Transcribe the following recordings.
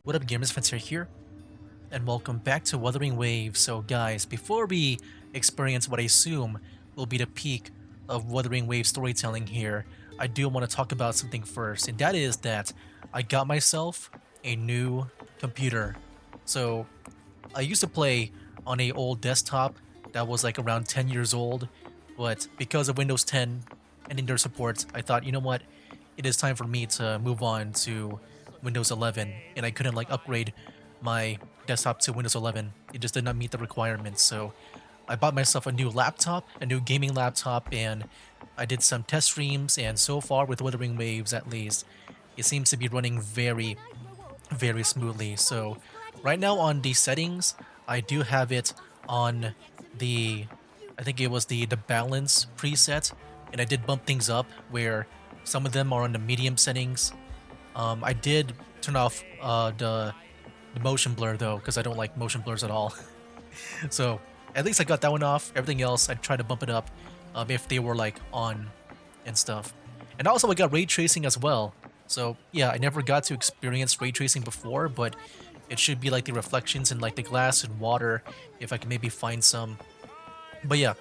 What up, gamers? Fencer here, and welcome back to Wuthering Waves. So, guys, before we experience what I assume will be the peak of Wuthering Waves storytelling here, I do want to talk about something first, and that is that I got myself a new computer. So, I used to play on a old desktop that was like around 10 years old, but because of Windows 10 ending their support, I thought, you know what, it is time for me to move on to Windows 11, and I couldn't like upgrade my desktop to Windows 11. It just did not meet the requirements, so I bought myself a new laptop, a new gaming laptop, and I did some test streams, and so far with Wuthering Waves at least, it seems to be running very smoothly. So right now on the settings, I do have it on the, I think it was the balance preset, and I did bump things up where some of them are on the medium settings. I did turn off the motion blur though, because I don't like motion blurs at all. So at least I got that one off. Everything else, I tried to bump it up if they were like on and stuff. And also I got ray tracing as well. So yeah, I never got to experience ray tracing before, but it should be like the reflections in like the glass and water if I can maybe find some. But yeah,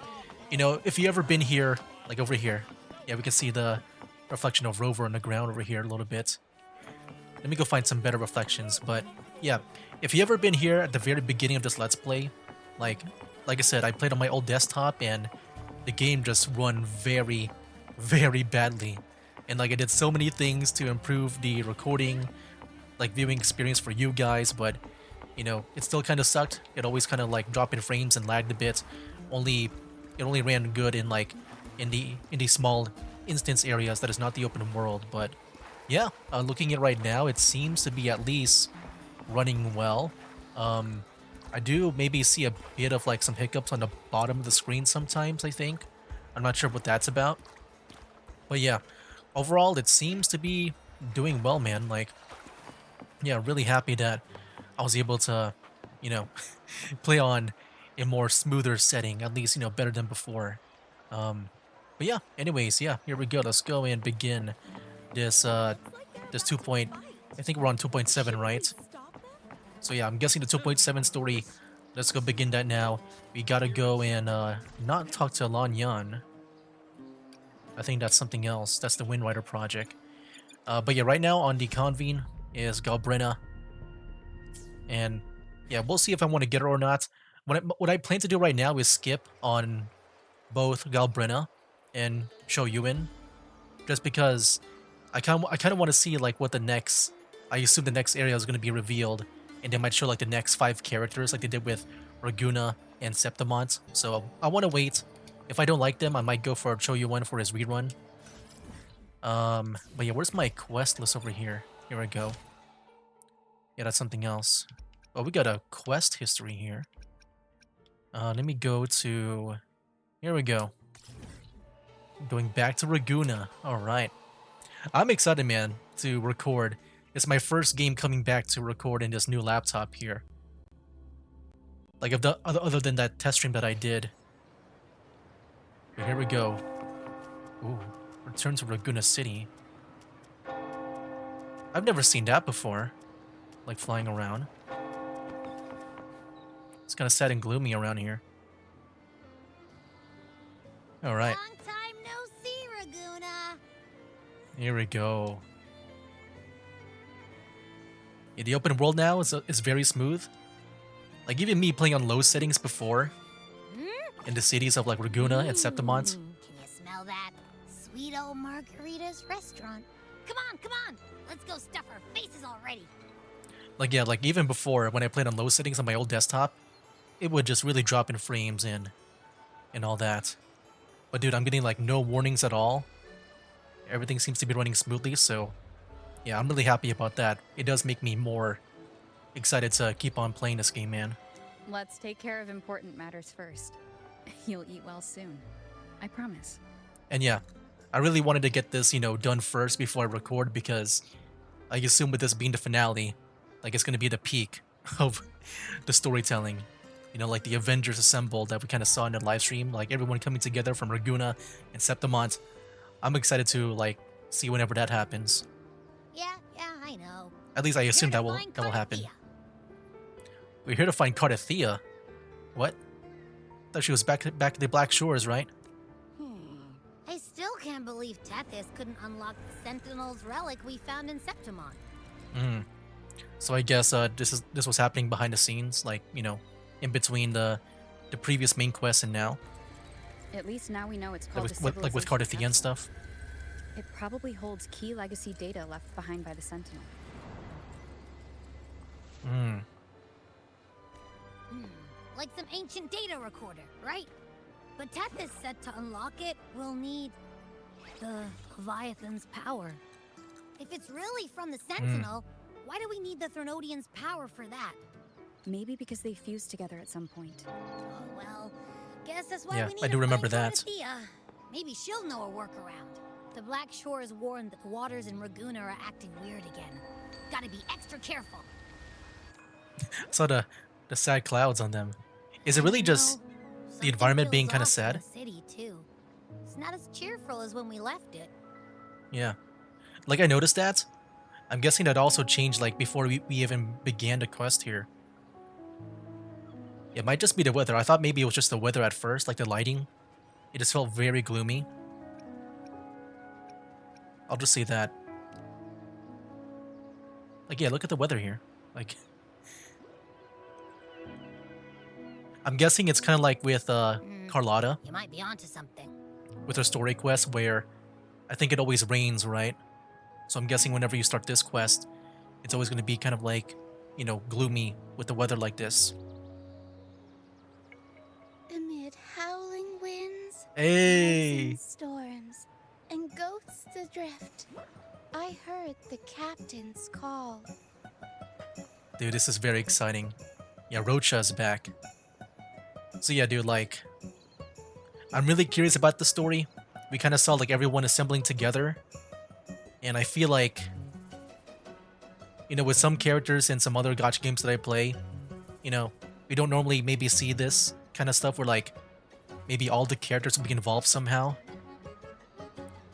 you know, if you ever been here, like over here, yeah, we can see the reflection of Rover on the ground over here a little bit. Let me go find some better reflections, but yeah, if you ever been here at the very beginning of this Let's Play, like like I said, I played on my old desktop and the game just run very badly. And like I did so many things to improve the recording, like viewing experience for you guys, but you know, it still kind of sucked. It always kind of like dropped in frames and lagged a bit. Only it only ran good in like in the small instance areas that is not the open world, but yeah, looking at it right now, it seems to be at least running well. Um, I do maybe see a bit of like some hiccups on the bottom of the screen sometimes, I think. I'm not sure what that's about. But yeah, overall, it seems to be doing well, man. Like, yeah, really happy that I was able to, you know, play on a more smoother setting, at least, you know, better than before. Um, but yeah, anyways, yeah, here we go. Let's go and begin this 2 point, I think we're on 2.7, right? So yeah, I'm guessing the 2.7 story. Let's go begin that now. We gotta go and not talk to Lan Yan. I think that's something else. That's the Windrider project. But yeah, right now on the convene is Galbrenna. And yeah, we'll see if I want to get her or not. What I plan to do right now is skip on both Galbrenna and Shou Yuan, just because I kind of want to see like what the next. I assume the next area is going to be revealed, and they might show like the next 5 characters, like they did with Ragunna and Septimont. So I want to wait. If I don't like them, I might go for Shou Yuan for his rerun. But yeah, where's my quest list over here? Here I go. Yeah, that's something else. Oh, we got a quest history here. Let me go to. Here we go. Going back to Ragunna. All right. I'm excited, man, to record. It's my first game coming back to record in this new laptop here. Like, I've done, other than that test stream that I did. But here we go. Ooh, return to Ragunna City. I've never seen that before. Like, flying around. It's kind of sad and gloomy around here. Alright. Long time no see, Ragunna. Here we go. Yeah, the open world now is very smooth. Like, even me playing on low settings before, in the cities of like Ragunna and Septimont. Can you smell that? Sweet old Margarita's restaurant. Come on. Let's go stuff our faces already. Like, yeah, like even before when I played on low settings on my old desktop, it would just really drop in frames and all that. But dude, I'm getting like no warnings at all. Everything seems to be running smoothly, so yeah, I'm really happy about that. It does make me more excited to keep on playing this game, man. Let's take care of important matters first. You'll eat well soon. I promise. And yeah, I really wanted to get this, you know, done first before I record because I assume with this being the finale, like it's gonna be the peak of the storytelling. You know, like the Avengers assembled that we kind of saw in the live stream, like everyone coming together from Ragunna and Septimont. I'm excited to like see whenever that happens. Yeah, I know. At least I Here assume to that find will happen. Carthea. We're here to find Carthea. What? Thought she was back at the Black Shores, right? I still can't believe Tethys couldn't unlock the Sentinel's relic we found in Septimon. Hmm. So I guess this was happening behind the scenes, like, you know, in between the previous main quest and now, At least now we know it's called like with Carthea and stuff. It probably holds key legacy data left behind by the Sentinel. Hmm. Like some ancient data recorder, right? But Tethys said to unlock it, we'll need the Leviathan's power. If it's really from the Sentinel, why do we need the Threnodian's power for that? Maybe because they fused together at some point. Oh, well, guess that's why Yeah, we need I to do remember find that. Carthea. Maybe she'll know a workaround. The Black Shores warned that the waters in Ragunna are acting weird again. Gotta be extra careful. Saw the sad clouds on them. Is it really just the environment being kind of sad? The city too. It's not as cheerful as when we left it. Yeah. Like, I noticed that. I'm guessing that also changed, like, before we even began the quest here. It might just be the weather. I thought maybe it was just the weather at first, like the lighting. It just felt very gloomy. I'll just say that. Like, yeah, look at the weather here. Like, I'm guessing it's kind of like with Carlotta, You might be onto something. with her story quest, where I think it always rains, right? So I'm guessing whenever you start this quest, it's always going to be kind of like, you know, gloomy with the weather like this. Amid howling winds, Hey! and storms, and ghosts adrift, I heard the captain's call. Dude, this is very exciting. Yeah, Rocha's back. So yeah, dude, like, I'm really curious about the story. We kind of saw, like, everyone assembling together. And I feel like, you know, with some characters and some other gacha games that I play, you know, we don't normally maybe see this kind of stuff where, like, maybe all the characters will be involved somehow.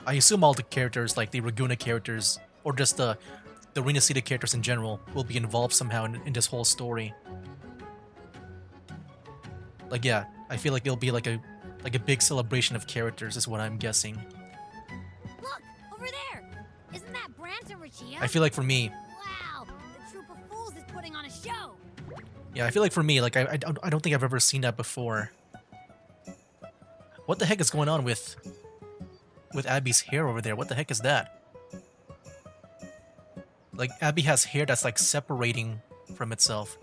I assume all the characters, like the Ragunna characters, or just the Arena City characters in general, will be involved somehow in this whole story. Like, yeah, I feel like it'll be like a big celebration of characters is what I'm guessing. Look, over there! Isn't that Brant and Rachia? I feel like for me, Wow, the troop of fools is putting on a show! yeah, I feel like for me, like, I don't think I've ever seen that before. What the heck is going on with Abby's hair over there? What the heck is that? Like, Abby has hair that's, like, separating from itself.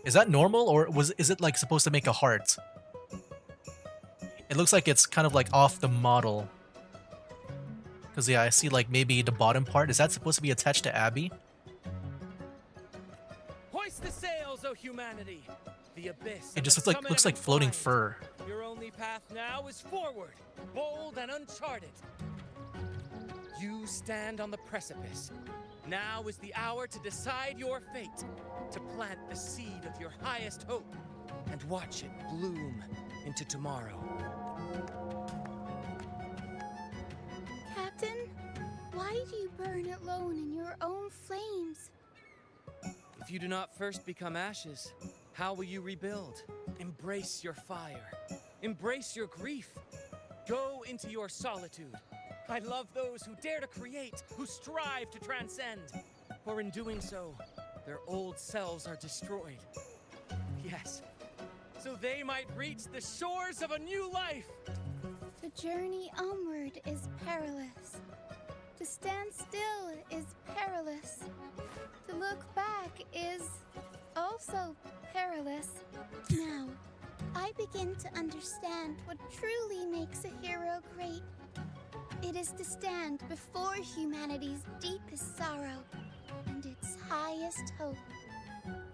Is that normal, or is it, like, supposed to make a heart? It looks like it's kind of, like, off the model. Because, yeah, I see, like, maybe the bottom part. Is that supposed to be attached to Abby? Hoist the sails, O humanity! The abyss. It just looks like floating fur. Your only path now is forward, bold and uncharted. You stand on the precipice. Now is the hour to decide your fate, to plant the seed of your highest hope, and watch it bloom into tomorrow. Captain, why do you burn alone in your own flames? If you do not first become ashes, how will you rebuild? Embrace your fire. Embrace your grief. Go into your solitude. I love those who dare to create, who strive to transcend. For in doing so, their old selves are destroyed. Yes, so they might reach the shores of a new life. The journey onward is perilous. To stand still is perilous. To look back is also perilous. Now, I begin to understand what truly makes a hero great. It is to stand before humanity's deepest sorrow and its highest hope.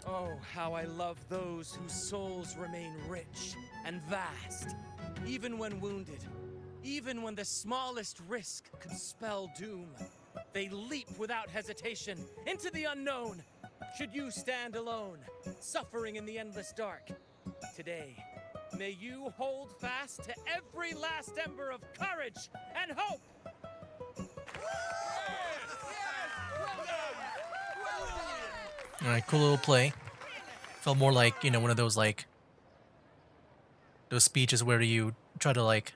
Oh, how I love those whose souls remain rich and vast, even when wounded, even when the smallest risk could spell doom. They leap without hesitation into the unknown. Should you stand alone, suffering in the endless dark, today, may you hold fast to every last ember of courage and hope! Well done! Well done! Alright, cool little play. Felt more like, you know, one of those like those speeches where you try to like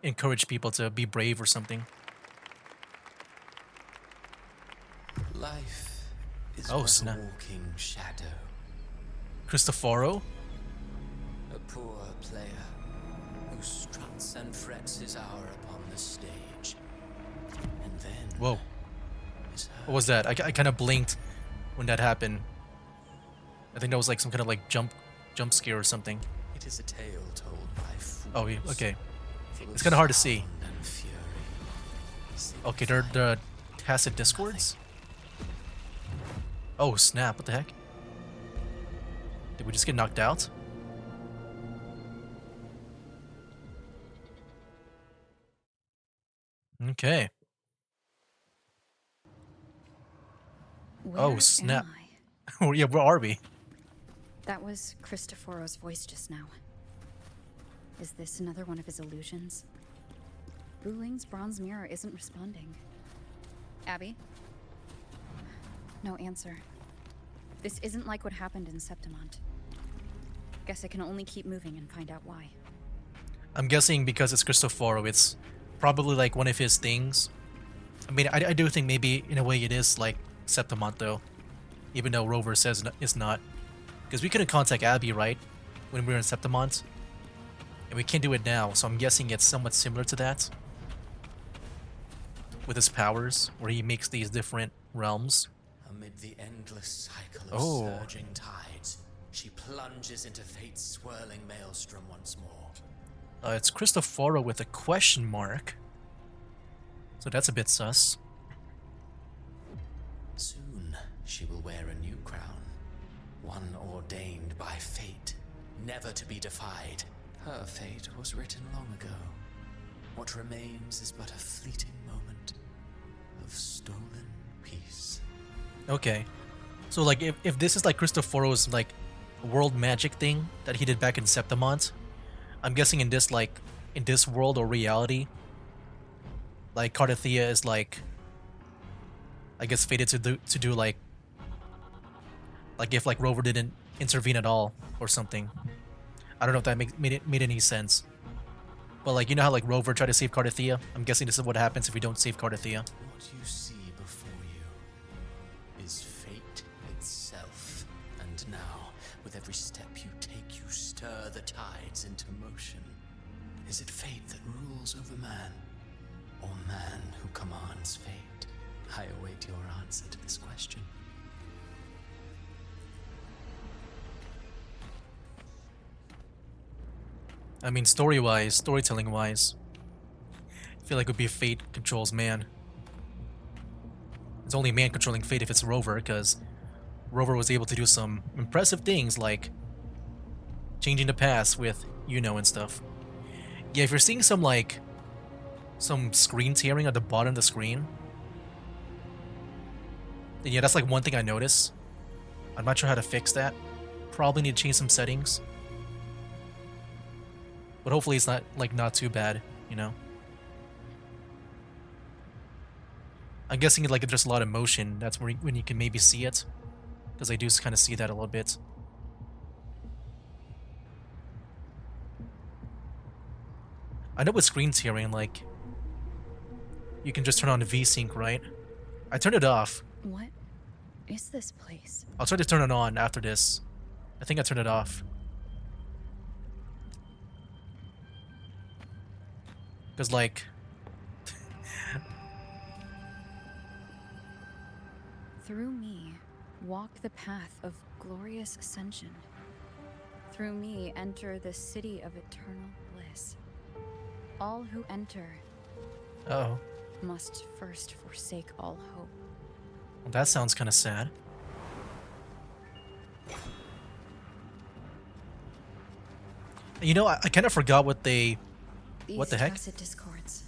encourage people to be brave or something. Life is Oh, but a snap. walking shadow, Cristoforo? a poor player who struts and frets his hour upon the stage, and then Whoa. is What heard. was that? I kind of blinked when that happened. I think that was like some kind of like jump scare or something. It is a tale told by fools. Oh, yeah, okay. full It's of kind of hard to see. sound and fury, Okay, they're signifying the tacit discords. Oh snap! What the heck? Did we just get knocked out? Okay. Where Oh snap! am I? Oh yeah, where are we? That was Cristoforo's voice just now. Is this another one of his illusions? Buling's bronze mirror isn't responding. Abby? No answer. This isn't like what happened in Septimont. Guess I can only keep moving and find out why. I'm guessing because it's Cristoforo, it's probably like one of his things. I mean, I do think maybe in a way it is like Septimont though, even though Rover says it's not. Because we couldn't contact Abby, right, when we were in Septimont, and we can't do it now. So I'm guessing it's somewhat similar to that, with his powers, where he makes these different realms. amid the endless cycle of Oh. surging tides, she plunges into fate's swirling maelstrom once more. It's Cristoforo with a question mark. So that's a bit sus. Soon she will wear a new crown, one ordained by fate, never to be defied. Her fate was written long ago. What remains is but a fleeting moment of stolen peace. Okay. So like if this is like Cristoforo's like world magic thing that he did back in Septimont, I'm guessing in this world or reality, like Cardathia is like, I guess, fated to do like if like Rover didn't intervene at all or something. I don't know if that made any sense. But like, you know how like Rover tried to save Cardathia? I'm guessing this is what happens if we don't save Cardathia. What you see before you is fate itself. And now, with every step you take, you stir the tides into motion. Is it fate that rules over man, or man who commands fate? I await your answer to this question. I mean, story-wise, storytelling-wise, I feel like it would be fate controls man. It's only man controlling fate if it's Rover, because Rover was able to do some impressive things like changing the past with Yuno and stuff. Yeah, if you're seeing some screen tearing at the bottom of the screen, then yeah, that's like one thing I notice. I'm not sure how to fix that. Probably need to change some settings. But hopefully it's not too bad, you know? I'm guessing like if there's a lot of motion, that's when you can maybe see it. Because I do kind of see that a little bit. I know with screen tearing, like, you can just turn on the VSync, right? I turned it off. What is this place? I'll try to turn it on after this. I think I turned it off. Because, like... Through me, walk the path of glorious ascension. Through me, enter the city of eternal bliss. All who enter Uh-oh. must first forsake all hope. Well, that sounds kind of sad. You know, I kind of forgot what they... What the heck? These tacit discords.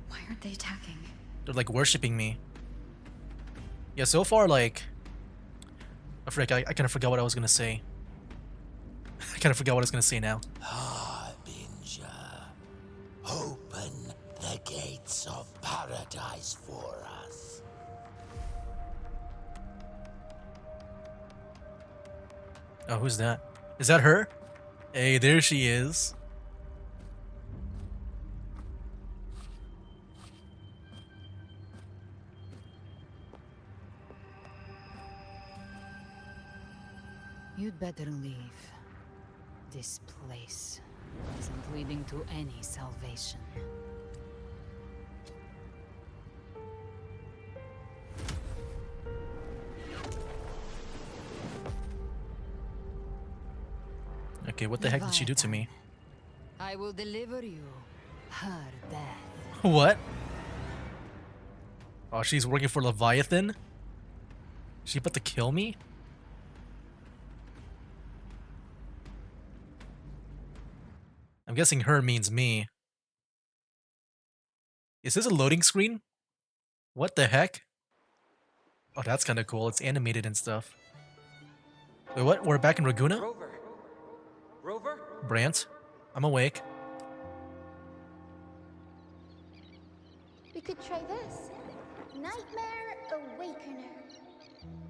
Why aren't they attacking? They're, like, worshipping me. Yeah, so far, like... I kind of forgot what I was going to say. I kind of forgot what I was going to say now. Harbinger, open the gates of paradise for us. Oh, who's that? Is that her? Hey, there she is. You'd better leave. This place isn't leading to any salvation. Okay, what the heck did she do to me? I will deliver you her death. What? Oh, she's working for Leviathan? She about to kill me? I'm guessing her means me. Is this a loading screen? What the heck? Oh, that's kind of cool. It's animated and stuff. Wait, what? We're back in Ragunna? Rover? Rover? Brant? I'm awake. We could try this. Nightmare Awakener.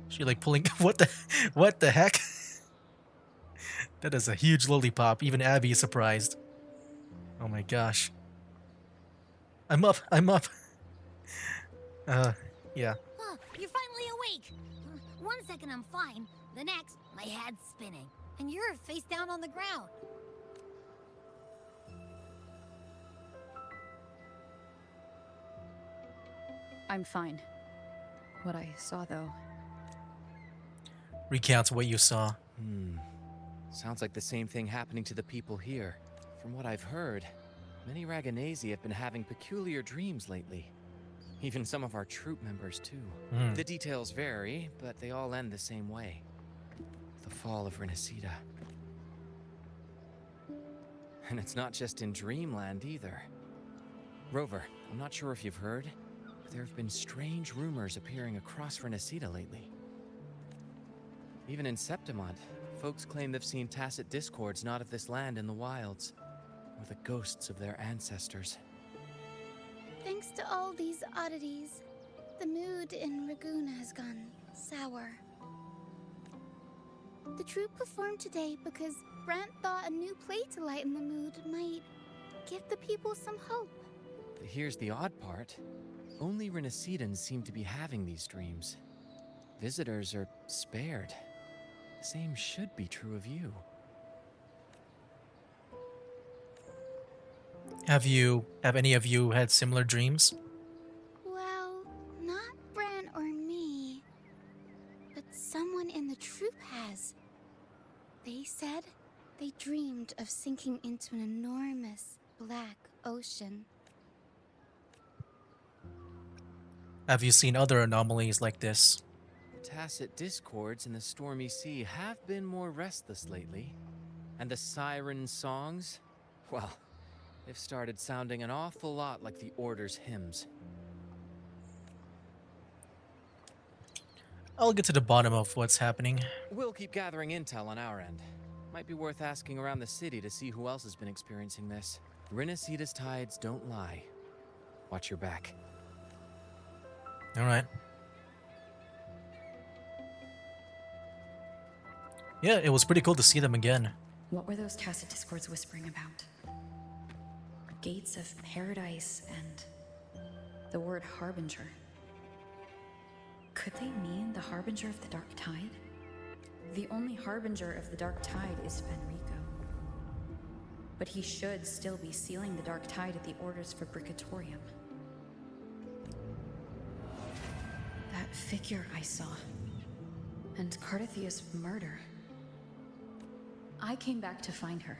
She like pulling what the heck? That is a huge lollipop. Even Abby is surprised. Oh my gosh. I'm up. Yeah. Huh, you're finally awake. 1 second I'm fine. The next, my head's spinning. And you're face down on the ground. I'm fine. What I saw, though. Recount what you saw. Sounds like the same thing happening to the people here. From what I've heard, many Ragunnazi have been having peculiar dreams lately. Even some of our troop members, too. The details vary, but they all end the same way. The fall of Renacida. And it's not just in Dreamland, either. Rover, I'm not sure if you've heard, but there have been strange rumors appearing across Renacida lately. Even in Septimont, folks claim they've seen tacit discords not of this land in the wilds, or the ghosts of their ancestors. Thanks to all these oddities, the mood in Ragunna has gone sour. The troupe performed today because Brant thought a new play to lighten the mood might give the people some hope. But here's the odd part. Only Renacidans seem to be having these dreams. Visitors are spared. The same should be true of you. Have any of you had similar dreams? Well, not Brant or me, but someone in the troupe has. They said they dreamed of sinking into an enormous black ocean. Have you seen other anomalies like this? Tacit discords in the stormy sea have been more restless lately. And the siren songs? Well, they've started sounding an awful lot like the Order's hymns. I'll get to the bottom of what's happening. We'll keep gathering intel on our end. Might be worth asking around the city to see who else has been experiencing this. Renacida's tides don't lie. Watch your back. Alright. Yeah, it was pretty cool to see them again. What were those tacit discords whispering about? Gates of paradise and the word harbinger. Could they mean the harbinger of the dark tide? The only harbinger of the dark tide is Fenrico. But he should still be sealing the dark tide at the Order's Fabricatorium. That figure I saw. And Cardathia's murder. I came back to find her.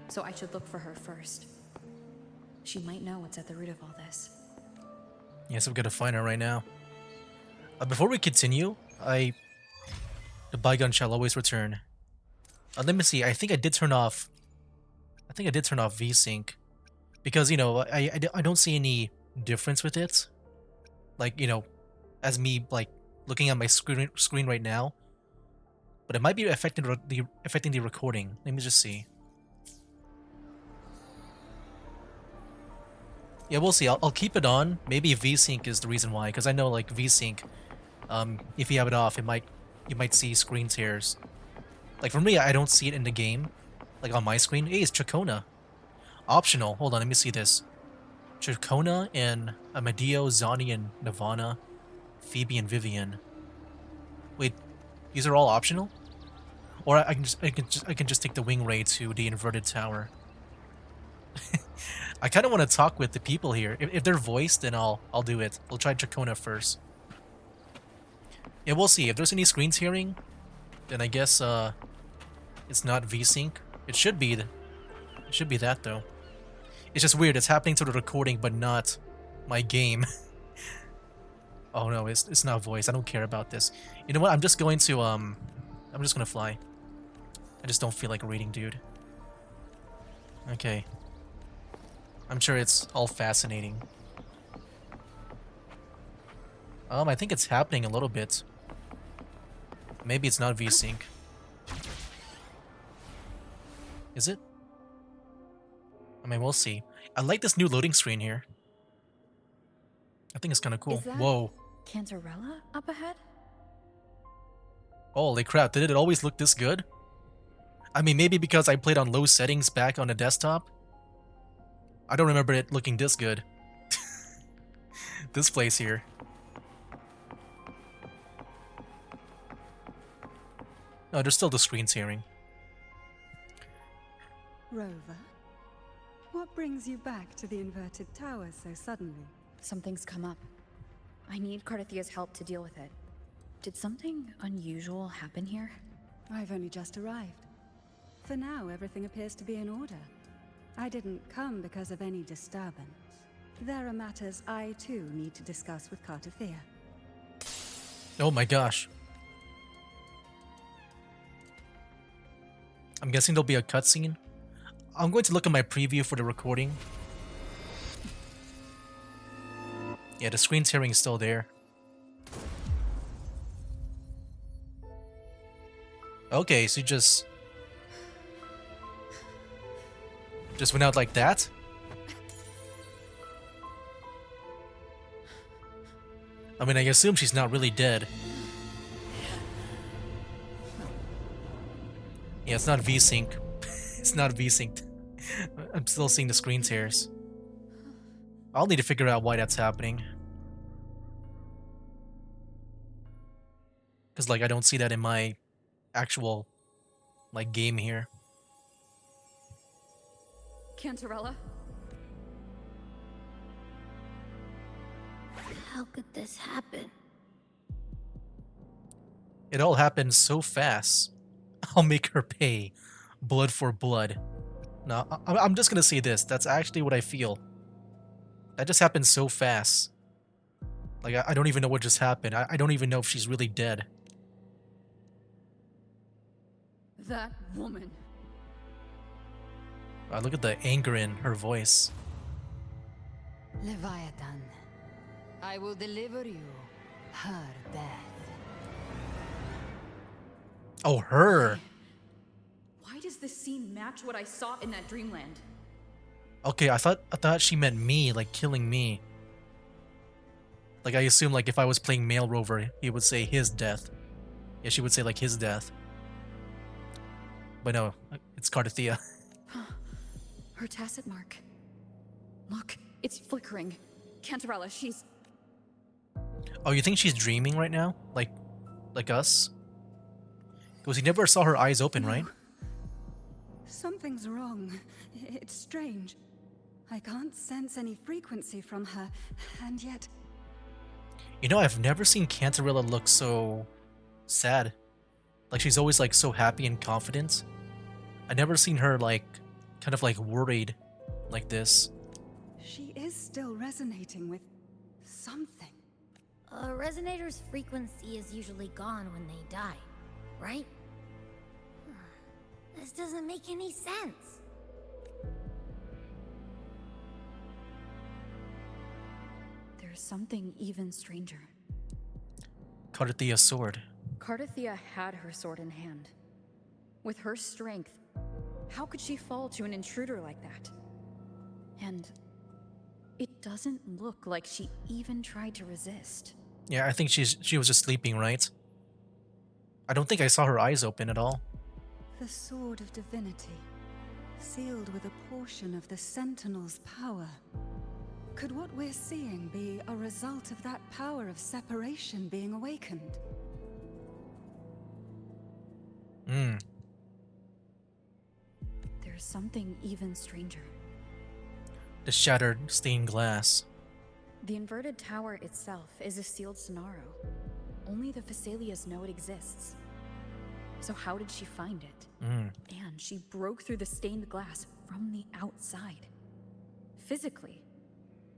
So I should look for her first. She might know what's at the root of all this. Yes, I'm gonna find her right now. Before we continue, the bygone shall always return. Let me see. I think I did turn off VSync because I don't see any difference with it. Like as me like looking at my screen right now, but it might be affecting the recording. Let me just see. Yeah, we'll see. I'll keep it on. Maybe VSync is the reason why, because I know like VSync, if you have it off, you might see screen tears. Like for me, I don't see it in the game. Like on my screen. Hey, it's Chacona. Optional. Hold on, let me see this. Chacona and Amadeo, Zani, and Nirvana, Phoebe and Vivian. Wait, these are all optional? Or I can just take the wing ray to the inverted tower. I kind of want to talk with the people here. If they're voiced, then I'll do it. We'll try Chacona first. Yeah, we'll see. If there's any screen tearing, then I guess it's not VSync. It should be. It should be that though. It's just weird. It's happening to the recording, but not my game. Oh no, it's not voice. I don't care about this. You know what? I'm just going to fly. I just don't feel like reading, dude. Okay. I'm sure it's all fascinating. I think it's happening a little bit. Maybe it's not VSync. Is it? I mean, we'll see. I like this new loading screen here. I think it's kind of cool. Is that Whoa. Cantarella up ahead? Holy crap, did it always look this good? I mean, maybe because I played on low settings back on the desktop. I don't remember it looking this good. This place here. No, there's still the screen tearing. Rover, what brings you back to the inverted tower so suddenly? Something's come up. I need Cardathia's help to deal with it. Did something unusual happen here? I've only just arrived. For now, everything appears to be in order. I didn't come because of any disturbance. There are matters I, too, need to discuss with Cardathia. Oh my gosh. I'm guessing there'll be a cutscene. I'm going to look at my preview for the recording. Yeah, the screen tearing is still there. Okay, so you just went out like that? I mean, I assume she's not really dead. Yeah, it's not VSync. It's not VSynced. I'm still seeing the screen tears. I'll need to figure out why that's happening. Because, like, I don't see that in my actual, like, game here. Cantarella? How could this happen? It all happened so fast. I'll make her pay. Blood for blood. No, I'm just gonna say this. That's actually what I feel. That just happened so fast. Like, I don't even know what just happened. I don't even know if she's really dead. That woman. Wow, look at the anger in her voice. Leviathan, I will deliver you her death. Oh, her. Why does this scene match what I saw in that dreamland? Okay, I thought she meant me, like killing me. Like, I assume, like, if I was playing male rover, he would say his death. Yeah, she would say, like, his death. But no, it's Cardathia. Her tacit mark. Look, it's flickering. Cantarella, she's... Oh, you think she's dreaming right now? Like us? Because he never saw her eyes open, right? Something's wrong. It's strange. I can't sense any frequency from her, and yet... You know, I've never seen Cantarella look so sad. Like, she's always, like, so happy and confident. I never seen her, like, kind of, like, worried like this. She is still resonating with something. A resonator's frequency is usually gone when they die, right? This doesn't make any sense. There's something even stranger. Cardathia's sword. Cardathia had her sword in hand. With her strength, how could she fall to an intruder like that? And it doesn't look like she even tried to resist. Yeah, I think she was just sleeping, right? I don't think I saw her eyes open at all. The Sword of Divinity, sealed with a portion of the Sentinel's power. Could what we're seeing be a result of that power of separation being awakened? There's something even stranger. The shattered stained glass. The inverted tower itself is a sealed sonaro. Only the Phasalias know it exists. So how did she find it? And she broke through the stained glass from the outside. Physically.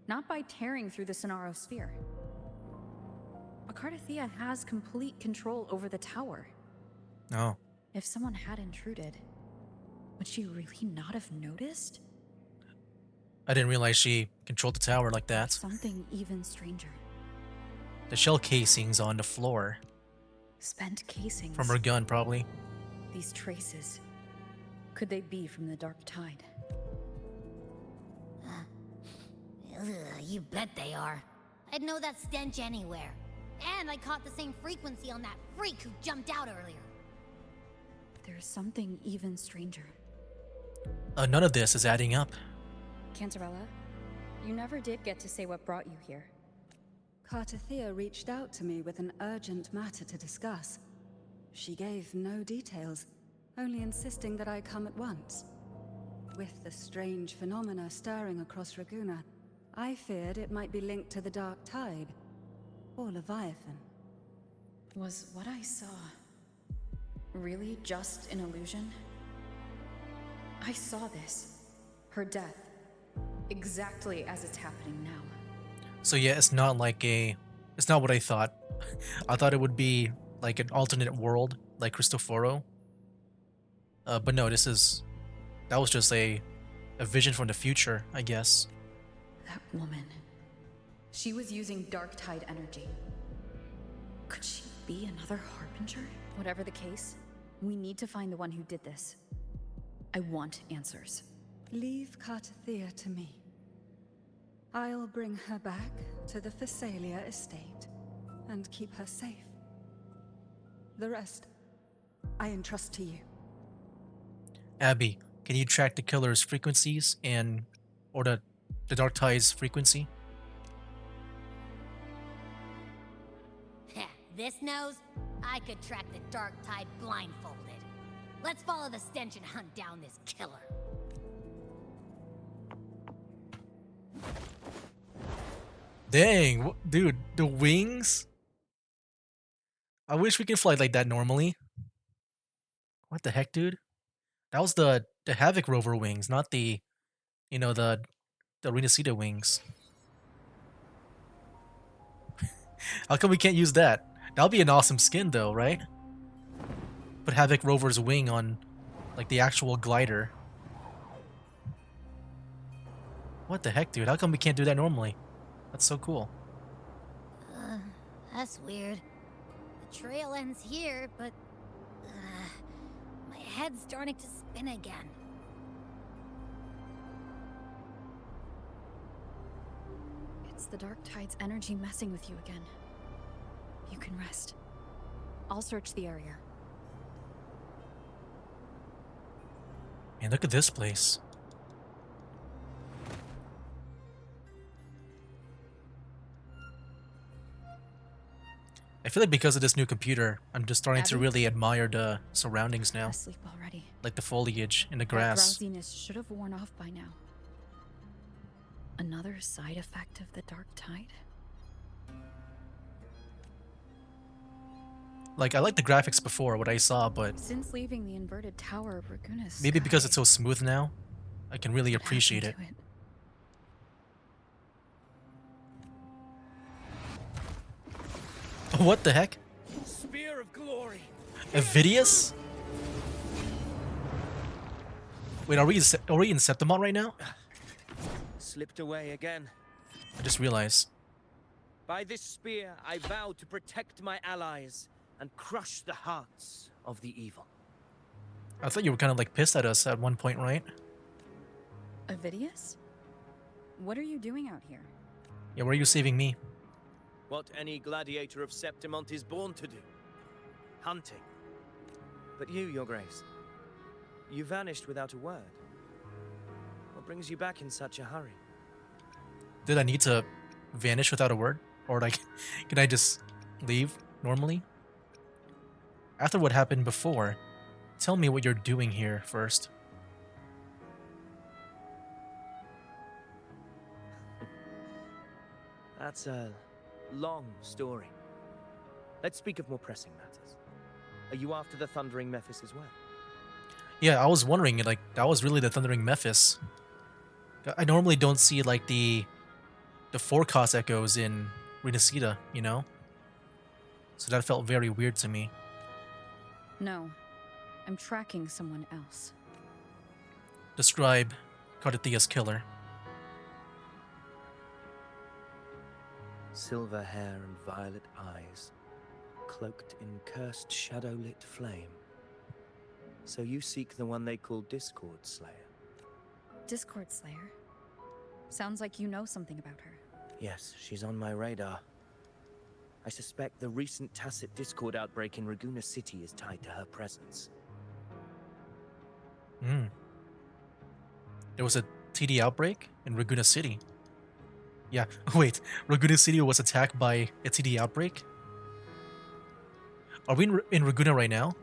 Not by tearing through the sonaro sphere. Acardathea has complete control over the tower. Oh. If someone had intruded, would she really not have noticed? I didn't realize she controlled the tower like that. Something even stranger. The shell casings on the floor. Spent casings. From her gun, probably. These traces. Could they be from the Dark Tide? You bet they are. I'd know that stench anywhere. And I caught the same frequency on that freak who jumped out earlier. There's something even stranger. None of this is adding up. Cantarella, you never did get to say what brought you here. Cartathea reached out to me with an urgent matter to discuss. She gave no details, only insisting that I come at once. With the strange phenomena stirring across Ragunna, I feared it might be linked to the Dark Tide, or Leviathan. Was what I saw really just an illusion? I saw this. Her death. Exactly as it's happening now. So yeah, it's not like it's not what I thought. I thought it would be like an alternate world, like Cristoforo. But no, that was just a vision from the future, I guess. That woman. She was using Dark Tide energy. Could she be another Harbinger? Whatever the case, we need to find the one who did this. I want answers. Leave Cartathea to me. I'll bring her back to the Phasalia estate and keep her safe. The rest, I entrust to you. Abby, can you track the killer's frequencies or the Dark Tide's frequency? This nose? I could track the Dark Tide blindfolded. Let's follow the stench and hunt down this killer. Dang, dude, the wings? I wish we could fly like that normally. What the heck, dude? That was the Havoc Rover wings, not the Renacida wings. How come we can't use that? That'll be an awesome skin though, right? Put Havoc Rover's wing on like the actual glider. What the heck, dude? How come we can't do that normally? That's so cool. That's weird. The trail ends here, but my head's starting to spin again. It's the Dark Tide's energy messing with you again. You can rest. I'll search the area. Man, look at this place. I feel like because of this new computer, I'm just starting to Abby? really admire the surroundings now. Asleep already. Like the foliage and the That grass. drowsiness should have worn off by now. Another side effect of the Dark Tide? Like, I liked the graphics before, what I saw, but Since leaving the inverted tower of Ragunna's maybe because sky, it's so smooth now, I can really what appreciate it. happened to What the heck? Spear of glory. Avidius? Wait, are we in Septimont right now? Slipped away again. I just realized. By this spear, I vow to protect my allies and crush the hearts of the evil. I thought you were kind of like pissed at us at one point, right? Avidius? What are you doing out here? Yeah, where are you saving me? What any gladiator of Septimont is born to do. Hunting. But you, Your Grace, You vanished without a word. What brings you back in such a hurry? Did I need to vanish without a word? Or like, can I just leave normally? After what happened before, tell me what you're doing here first. That's a long story. Let's speak of more pressing matters. Are you after the Thundering Mephis as well? Yeah, I was wondering, like, that was really the Thundering Mephis. I normally don't see, like, the forecast echoes in Renacida, you know? So that felt very weird to me. No, I'm tracking someone else. Describe Cardathia's killer. Silver hair and violet eyes, cloaked in cursed shadow-lit flame. So you seek the one they call Discord Slayer? Discord Slayer? Sounds like you know something about her. Yes, she's on my radar. I suspect the recent Tacit Discord outbreak in Ragunna City is tied to her presence. Hmm. There was a TD outbreak in Ragunna City. Yeah, wait, Ragunna City was attacked by a TD outbreak? Are we in Ragunna right now?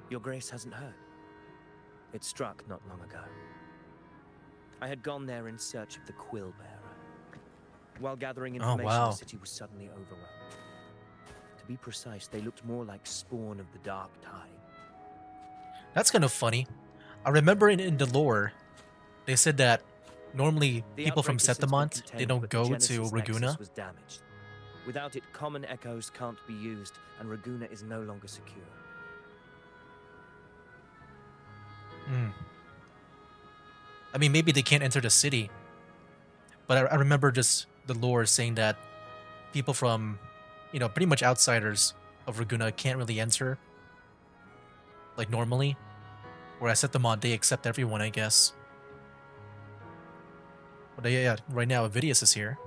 Your Grace hasn't heard. It struck not long ago. I had gone there in search of the Quill Bearer. While gathering information, wow. the city was suddenly overwhelmed. To be precise, they looked more like spawn of the Dark Tide. That's kind of funny. I remember in the lore, they said that normally The people from outbreak has since been Septimont, they contained, don't but the go to Genesis Ragunna. Nexus was damaged. Without it, common echoes can't be used, and Ragunna is no longer secure. Hmm. I mean, maybe they can't enter the city. But I remember just the lore saying that people from, you know, pretty much outsiders of Ragunna can't really enter, like, normally. Whereas Septimont, they accept everyone, I guess. But yeah, right now Avidius is here.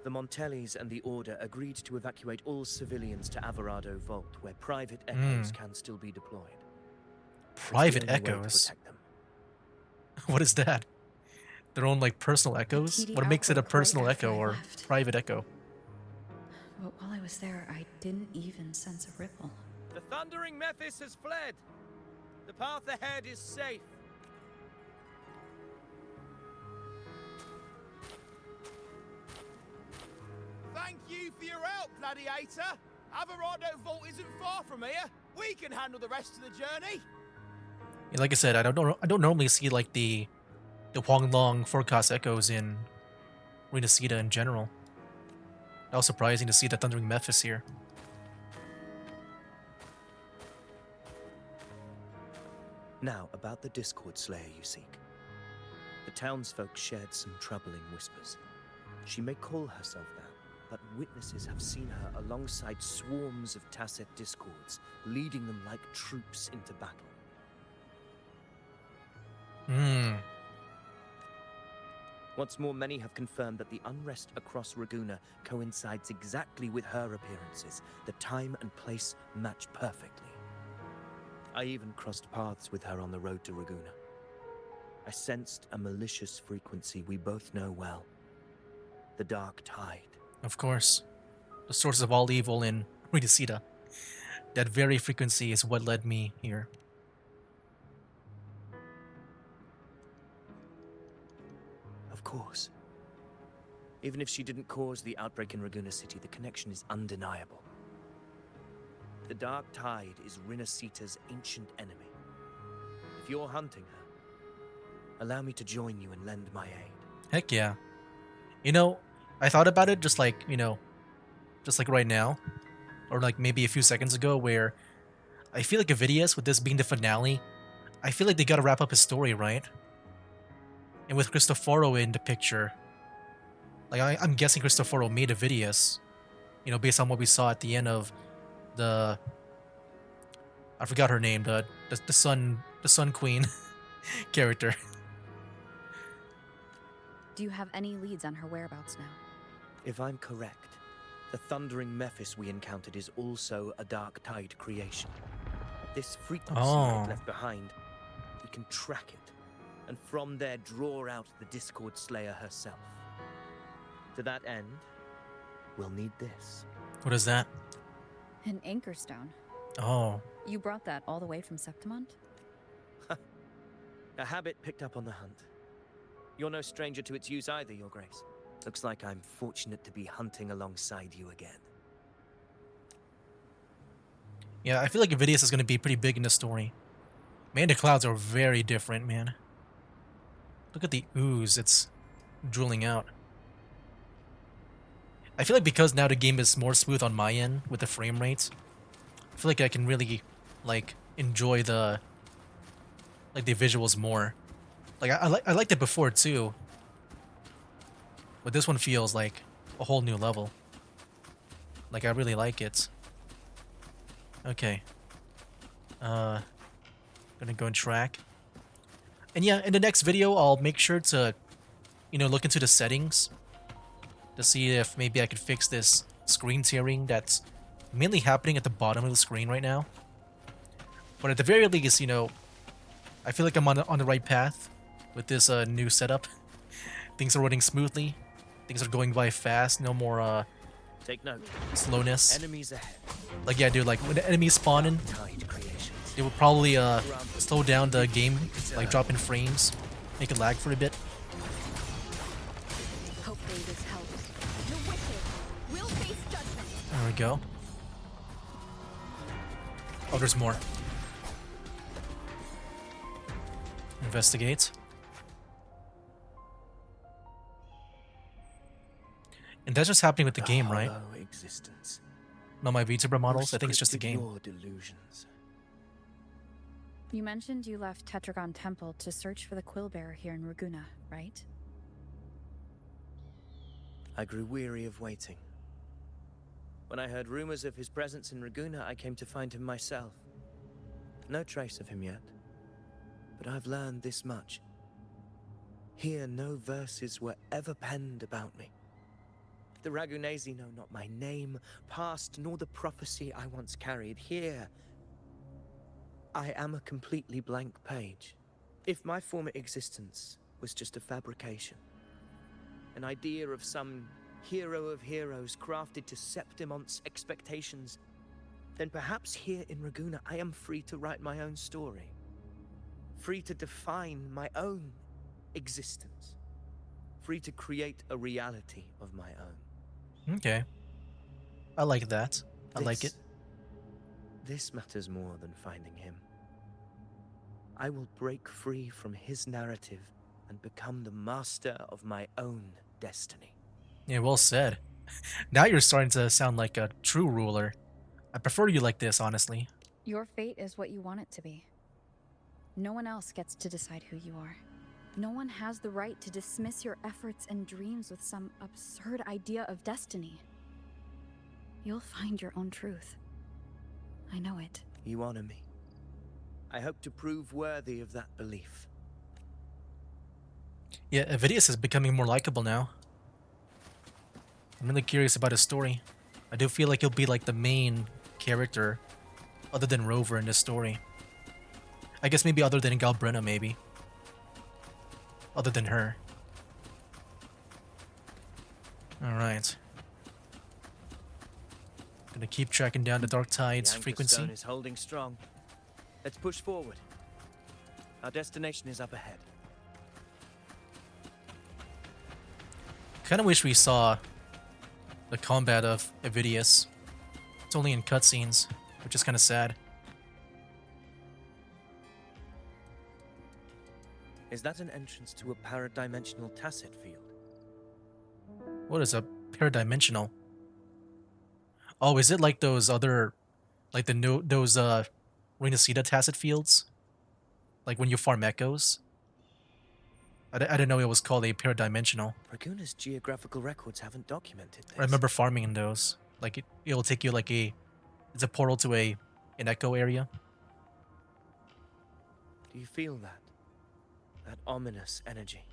The Montellis and the Order agreed to evacuate all civilians to Averado Vault, where private echoes can still be deployed. Private It's the only way to echoes? protect them. What is that? Their own, like, personal echoes? TD What makes it a outbreak right personal after echo I or left. private echo? But while I was there, I didn't even sense a ripple. The Thundering Mephis has fled. The path ahead is safe. Thank you for your help, Gladiator. Averado Vault isn't far from here. We can handle the rest of the journey. Yeah, like I said, I don't normally see, like, the Huanglong forecast echoes in Renacida in general. That was surprising to see the Thundering Mephis here. Now, about the Discord Slayer you seek. The townsfolk shared some troubling whispers. She may call herself that, but witnesses have seen her alongside swarms of Tacet Discords, leading them like troops into battle. What's more, many have confirmed that the unrest across Ragunna coincides exactly with her appearances. The time and place match perfectly. I even crossed paths with her on the road to Ragunna. I sensed a malicious frequency we both know well. The Dark Tide. Of course. The source of all evil in Renacida. That very frequency is what led me here. Of course. Even if she didn't cause the outbreak in Ragunna City, the connection is undeniable. The Dark Tide is Renacita's ancient enemy. If you're hunting her, allow me to join you and lend my aid. Heck yeah. You know, I thought about it just like, you know, just like right now. Or like maybe a few seconds ago where I feel like Avidius, with this being the finale, I feel like they gotta wrap up his story, right? And with Cristoforo in the picture, like I'm guessing Cristoforo made Avidius, you know, based on what we saw at the end of the, I forgot her name, the Sun Queen character. Do you have any leads on her whereabouts now? If I'm correct, the Thundering Mephis we encountered is also a Dark Tide creation. this frequency Oh. it left behind, we can track it, and from there draw out the Discord Slayer herself. To that end, we'll need this. What is that? An anchor stone. Oh. You brought that all the way from Septimont? A habit picked up on the hunt. You're no stranger to its use either, Your Grace. Looks like I'm fortunate to be hunting alongside you again. Yeah, I feel like Avidius is going to be pretty big in the story. Man, the clouds are very different, man. Look at the ooze it's drooling out. I feel like because now the game is more smooth on my end with the frame rate, I feel like I can really, like, enjoy the visuals more. Like, I liked it before, too. But this one feels like a whole new level. Like, I really like it. Okay. Gonna go and track. And yeah, in the next video, I'll make sure to, you know, look into the settings to see if maybe I could fix this screen tearing that's mainly happening at the bottom of the screen right now. But at the very least, you know, I feel like I'm on the right path with this new setup. Things are running smoothly. Things are going by fast. No more Take note. slowness. Enemies ahead. Like, yeah, dude, like when the enemies spawn in, Tide creations. it will probably slow down the game, like drop in frames, make it lag for a bit. Hopefully this helps. The wicked will face judgment. There we go. Oh, there's more. Investigate. And that's just happening with the game, right? Hollow existence. Not my VTuber models. I think it's just a Scripted game. your delusions. You mentioned you left Tetragon Temple to search for the Quill Bearer here in Ragunna, right? I grew weary of waiting. When I heard rumors of his presence in Ragunna, I came to find him myself. No trace of him yet, but I've learned this much. Here, no verses were ever penned about me. The Ragunesi know not my name, past, nor the prophecy I once carried. Here, I am a completely blank page. If my former existence was just a fabrication, an idea of some hero of heroes crafted to Septimont's expectations, then perhaps here in Ragunna I am free to write my own story. Free to define my own existence. Free to create a reality of my own. Okay. I like that. I like it. This matters more than finding him. I will break free from his narrative and become the master of my own destiny. Yeah, well said. Now you're starting to sound like a true ruler. I prefer you like this, honestly. Your fate is what you want it to be. No one else gets to decide who you are. No one has the right to dismiss your efforts and dreams with some absurd idea of destiny. You'll find your own truth. I know it. You honor me. I hope to prove worthy of that belief. Yeah, Avidius is becoming more likable now. I'm really curious about his story. I do feel like he'll be like the main character, other than Rover in this story. I guess maybe other than Galbrenna, maybe. Other than her. Alright. Gonna keep tracking down the Dark Tide's The Anchor frequency. Stone is holding strong. Let's push forward. Our destination is up ahead. Kinda wish we saw the combat of Avidius. It's only in cutscenes, which is kinda sad. Is that an entrance to a paradimensional tacit field? What is a paradimensional? Oh, is it like those other, like those Renacida tacit fields? Like when you farm echoes? I didn't know it was called a paradimensional. Ragunna's geographical records haven't documented this. I remember farming in those. Like it'll take you like it's a portal to an echo area. Do you feel that? That ominous energy?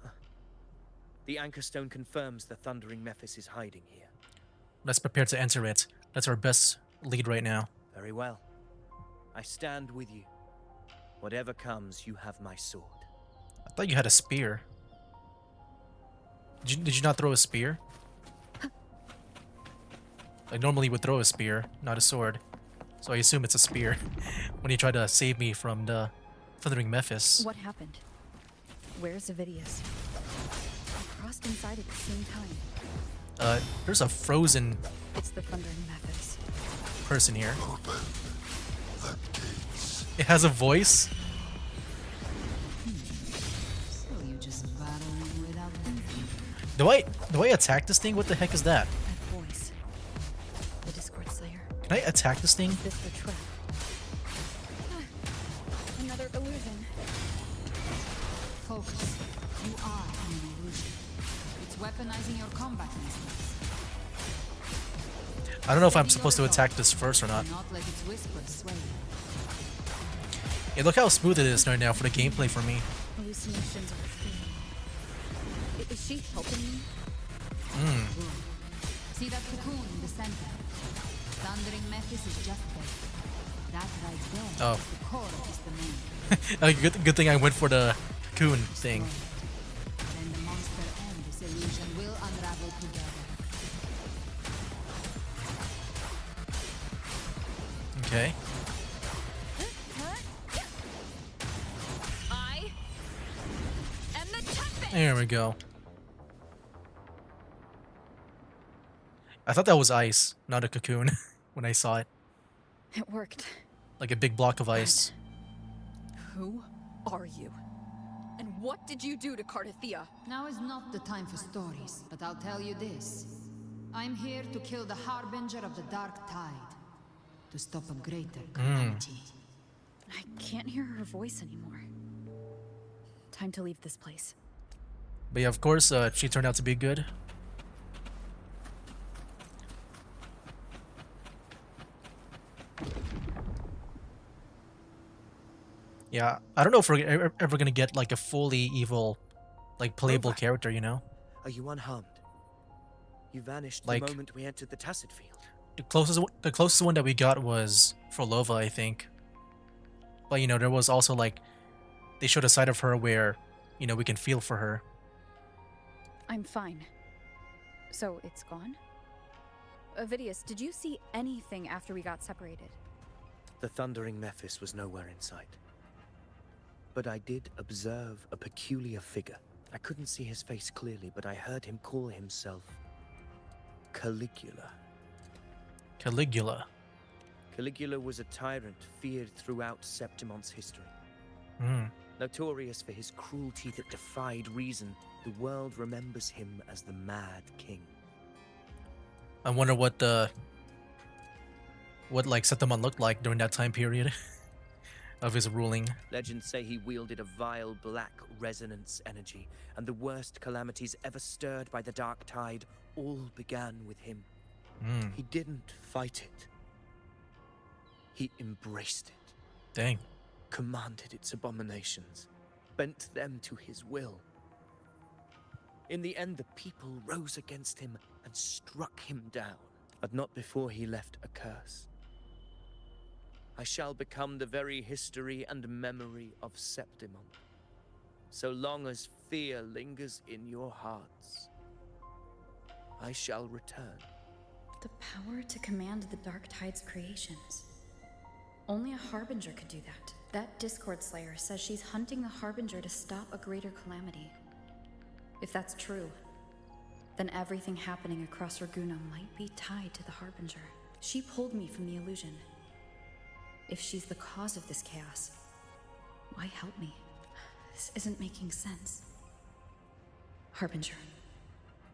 Huh. The Anchor Stone confirms the Thundering Mephis is hiding here. Let's prepare to enter it. That's our best lead right now. Very well. I stand with you. Whatever comes, you have my sword. I thought you had a spear. Did you not throw a spear? Like normally you would throw a spear, not a sword. So I assume it's a spear when you try to save me from the Thundering Mephis. What happened? Where's Avidius? We crossed inside at the same time. There's a frozen It's the Thundering Mephis. person here. Open the gates. It has a voice. So you just battling without thinking. Do I attack this thing? What the heck is that? That voice. The Discord Slayer. Can I attack this thing? Is this the trap? Another illusion. Focus. You are an illusion. It's weaponizing your combat instincts. I don't know if I'm supposed to attack this first or not. Do not let its whispers sway you. Hey, look how smooth it is right now for the gameplay for me. Hallucinations are fleeing. Is she helping me? Hmm. Good. See that cocoon in the center? Thundering Mephis is just there. That right there Oh. is the core of his domain. Good thing I went for the cocoon thing. Then the monster and this illusion will unravel together. Okay. I am the tempest. There we go. I thought that was ice, not a cocoon, when I saw it. It worked. Like a big block of ice. Who are you? And what did you do to Cardathea? Now is not the time for stories, but I'll tell you this. I'm here to kill the Harbinger of the Dark Tide. To stop a greater calamity. I can't hear her voice anymore. Time to leave this place. But yeah, of course, she turned out to be good. Yeah, I don't know if we're ever gonna get like a fully evil, like playable character, you know? Are you unharmed? You vanished Like- the moment we entered the Tacit Field. The closest one that we got was Frolova, I think. But you know, there was also like they showed a side of her where, you know, we can feel for her. I'm fine. So it's gone? Avidius, did you see anything after we got separated? The Thundering Mephis was nowhere in sight. But I did observe a peculiar figure. I couldn't see his face clearly, but I heard him call himself Caligula. Caligula. Caligula was a tyrant feared throughout Septimon's history. Hmm. Notorious for his cruelty that defied reason, the world remembers him as the Mad King. I wonder what like Septimon looked like during that time period of his ruling. Legends say he wielded a vile black resonance energy, and the worst calamities ever stirred by the Dark Tide all began with him. Hmm. He didn't fight it. He embraced it, Dang. commanded its abominations, bent them to his will. In the end, the people rose against him and struck him down, but not before he left a curse. I shall become the very history and memory of Septimon, so long as fear lingers in your hearts. I shall return. The power to command the Dark Tide's creations. Only a Harbinger could do that. That Discord Slayer says she's hunting the Harbinger to stop a greater calamity. If that's true, then everything happening across Ragunna might be tied to the Harbinger. She pulled me from the illusion. If she's the cause of this chaos, why help me? This isn't making sense. Harbinger,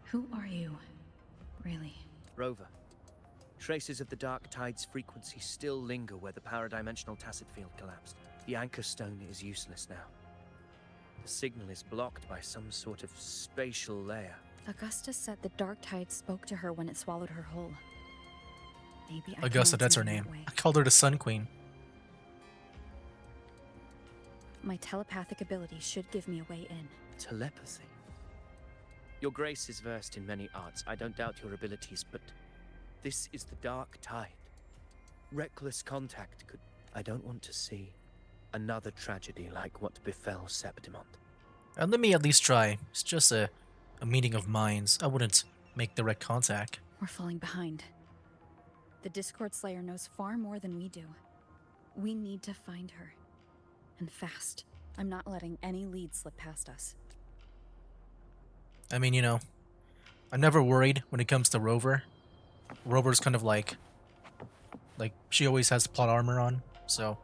who are you, really? Rover, traces of the Dark Tide's frequency still linger where the paradimensional Tacit Field collapsed. The anchor stone is useless now. The signal is blocked by some sort of spatial layer. Augusta said the Dark Tide spoke to her when it swallowed her whole. Maybe I can Augusta, that's her answer in name. that way. I called her the Sun Queen. My telepathic ability should give me a way in. Telepathy. Your Grace is versed in many arts. I don't doubt your abilities, but this is the Dark Tide. Reckless contact could I don't want to see another tragedy like what befell Septimont. And let me at least try. It's just a meeting of minds. I wouldn't make direct contact. We're falling behind. The Discord Slayer knows far more than we do. We need to find her. And fast. I'm not letting any lead slip past us. I mean, you know, I'm never worried when it comes to Rover. Rover's kind of like she always has the plot armor on, so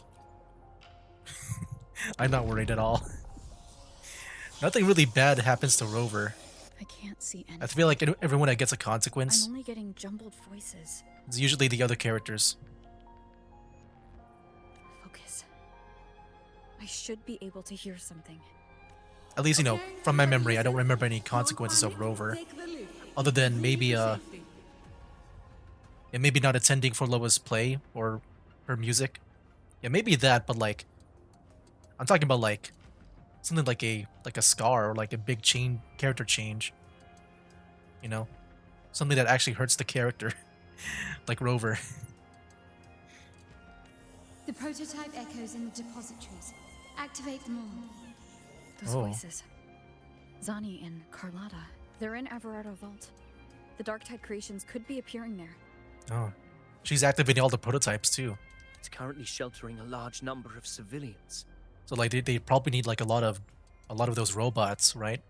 I'm not worried at all. Nothing really bad happens to Rover. I can't see anything. I feel like everyone that gets a consequence, I'm only getting jumbled voices. it's usually the other characters. Focus. I should be able to hear something. At least, you know, from my memory, I don't remember any consequences of Rover. Other than maybe, yeah, maybe not attending for Loa's play or her music. Yeah, maybe that, but like, I'm talking about like, something like a scar or like a big character change. You know? Something that actually hurts the character. Like Rover. The prototype echoes in the depositories. Activate them all. Those Oh. voices. Zani and Carlotta. They're in Averardo Vault. The Darktide creations could be appearing there. Oh. She's activating all the prototypes too. It's currently sheltering a large number of civilians. So like they probably need like a lot of those robots, right?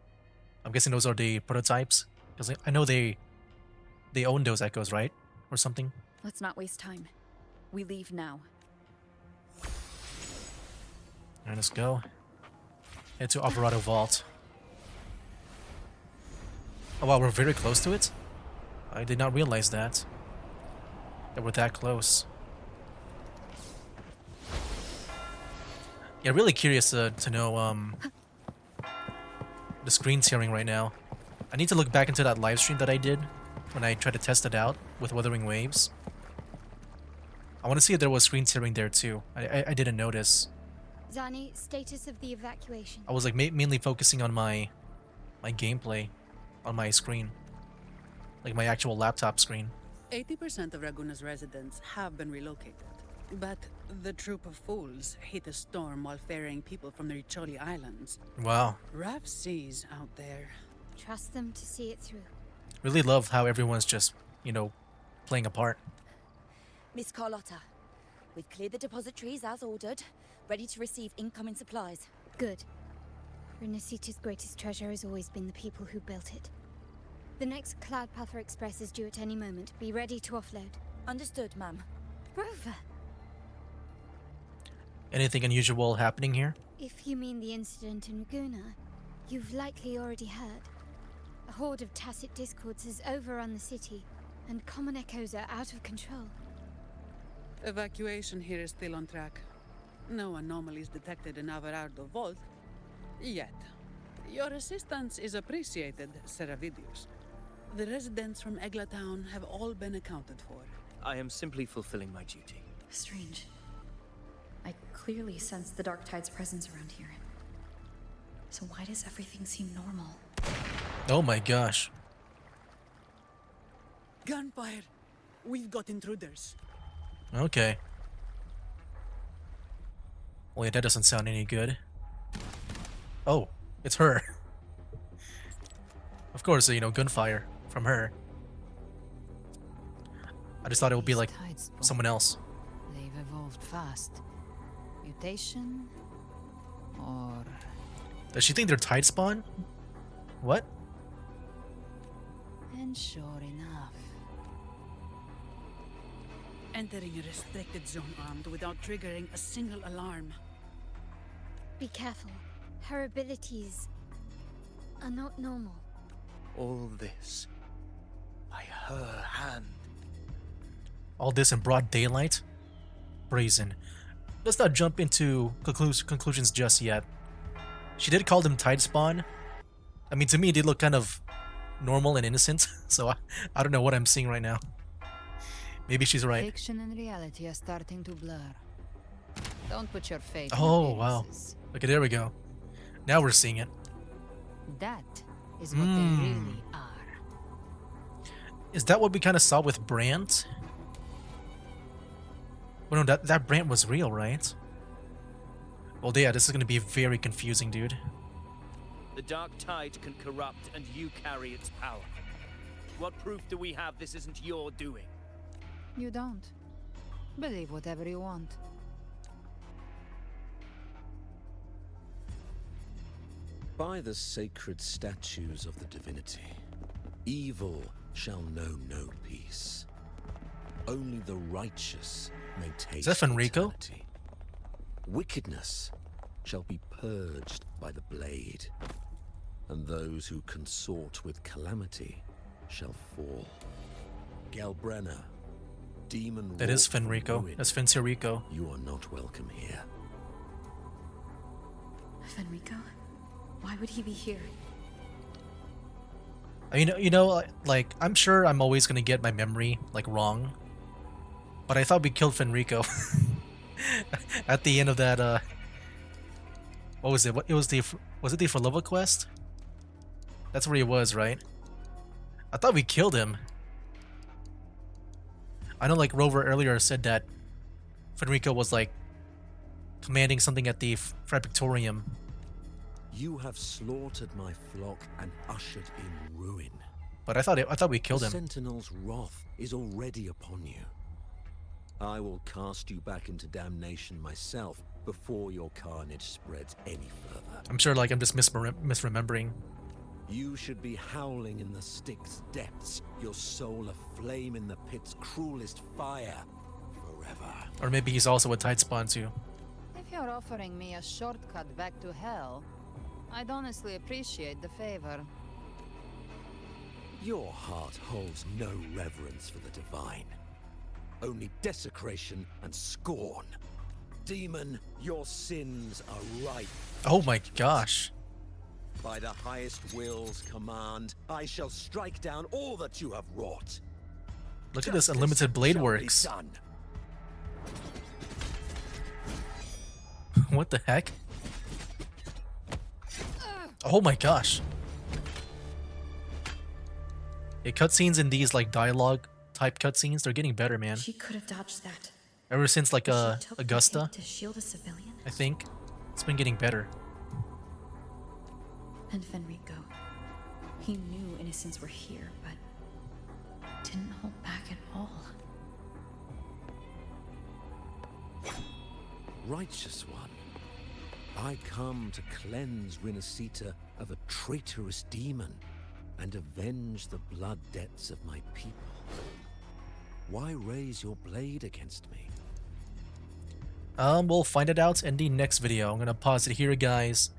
I'm guessing those are the prototypes. Because I know they own those echoes, right? Or something. Let's not waste time. We leave now. Alright, let's go. Head to Alvarado Vault. Oh wow, we're very close to it? I did not realize that. That we're that close. Yeah, really curious to know the screen tearing right now. I need to look back into that live stream that I did when I tried to test it out with Wuthering Waves. I want to see if there was screen tearing there too. I didn't notice. Zani, status of the evacuation. I was like mainly focusing on my gameplay on my screen, like my actual laptop screen. 80% of Ragunna's residents have been relocated. But the troop of fools hit a storm while ferrying people from the Riccioli Islands. Wow. Rough seas out there. Trust them to see it through. Really love how everyone's just, you know, playing a part. Miss Carlotta, we've cleared the depositories as ordered, ready to receive incoming supplies. Good. Renacita's greatest treasure has always been the people who built it. The next Cloudpather Express is due at any moment. Be ready to offload. Understood, ma'am. Rover! Anything unusual happening here? If you mean the incident in Ragunna, you've likely already heard. A horde of tacit discords has overrun the city, and common echoes are out of control. Evacuation here is still on track. No anomalies detected in Averardo Vault. Yet. Your assistance is appreciated, Sir Avidius. The residents from Eglatown have all been accounted for. I am simply fulfilling my duty. Strange. I clearly sense the Darktide's presence around here. So why does everything seem normal? Oh my gosh. Gunfire! We've got intruders. Okay. Well, yeah, that doesn't sound any good. Oh, it's her. Of course, you know, gunfire from her. I just thought it would be like someone else. They've evolved fast. Mutation? Or... Does she think they're tide spawn? What? And sure enough. Entering a restricted zone armed without triggering a single alarm. Be careful. Her abilities are not normal. All this by her hand. All this in broad daylight? Brazen. Let's not jump into conclusions just yet. She did call them tide spawn. I mean, to me, they look kind of normal and innocent, so I don't know what I'm seeing right now. Maybe she's right. Fiction and reality are starting to blur. Don't put your faith Oh, in wow. appearances. Okay, there we go. Now we're seeing it. That is what they really are. Is that what we kind of saw with Brandt? Well, no, that brand was real, right? Well, yeah, this is gonna be very confusing, dude. The Dark Tide can corrupt, and you carry its power. What proof do we have this isn't your doing? You don't. Believe whatever you want. By the sacred statues of the divinity, evil shall know no peace. Only the righteous may taste that Fenrico? eternity. Wickedness shall be purged by the blade, and those who consort with calamity shall fall. Galbrenna, demon. That is Fenrico. That's Fenrico. You are not welcome here. Fenrico? Why would he be here? Like, I'm sure I'm always gonna get my memory, like, wrong. But I thought we killed Fenrico. At the end of that, what was it? Was it the Forlova quest? That's where he was, right? I thought we killed him. I know, like, Rover earlier said that Fenrico was, like, commanding something at the Frapictorium. You have slaughtered my flock and ushered in ruin. But I thought we killed him. The Sentinel's wrath is already upon you. I will cast you back into damnation myself before your carnage spreads any further. I'm sure, like, I'm just misremembering. You should be howling in the Styx depths, your soul aflame in the pit's cruelest fire forever. Or maybe he's also a tight spawn too. If you're offering me a shortcut back to hell, I'd honestly appreciate the favor. Your heart holds no reverence for the divine. Only desecration and scorn. Demon, your sins are ripe. Oh my gosh. By the highest will's command, I shall strike down all that you have wrought. Look at this unlimited blade works. What the heck? Oh my gosh. Yeah, cutscenes in these, like, dialogue type cutscenes, they're getting better, man. She could have dodged that. Ever since, like, She took the Augusta, hit to shield a civilian. I think. It's been getting better. And Fenrico. He knew innocents were here, but didn't hold back at all. Righteous one, I come to cleanse Rinascita of a traitorous demon and avenge the blood debts of my people. Why raise your blade against me? We'll find it out in the next video. I'm gonna pause it here, guys.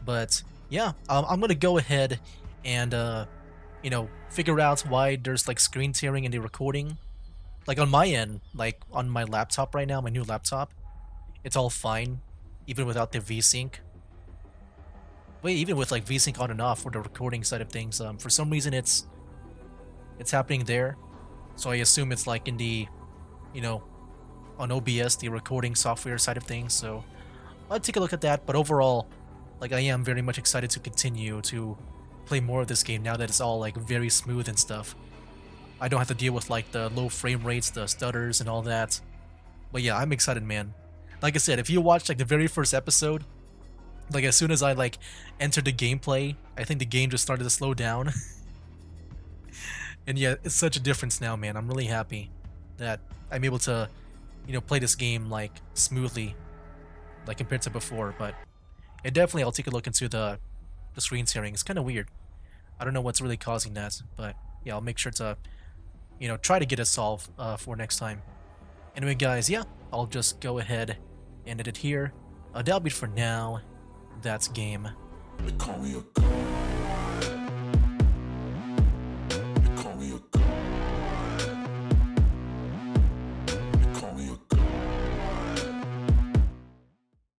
But yeah, I'm gonna go ahead and figure out why there's, like, screen tearing in the recording. Like, on my end, like on my laptop right now, my new laptop, it's all fine, even without the VSync. Wait, even with, like, VSync on and off for the recording side of things, for some reason it's happening there. So I assume it's, like, in the, on OBS, the recording software side of things. So I'll take a look at that. But overall, like, I am very much excited to continue to play more of this game now that it's all, like, very smooth and stuff. I don't have to deal with, like, the low frame rates, the stutters, and all that. But yeah, I'm excited, man. Like I said, if you watch, like, the very first episode, like, as soon as I, like, entered the gameplay, I think the game just started to slow down. And yeah, it's such a difference now, man. I'm really happy that I'm able to, play this game, like, smoothly, like, compared to before. But yeah, definitely I'll take a look into the screen tearing. It's kind of weird. I don't know what's really causing that, but yeah, I'll make sure to, try to get it solved for next time. Anyway, guys, yeah, I'll just go ahead and edit it here. That'll be it for now. That's game. They call me a god.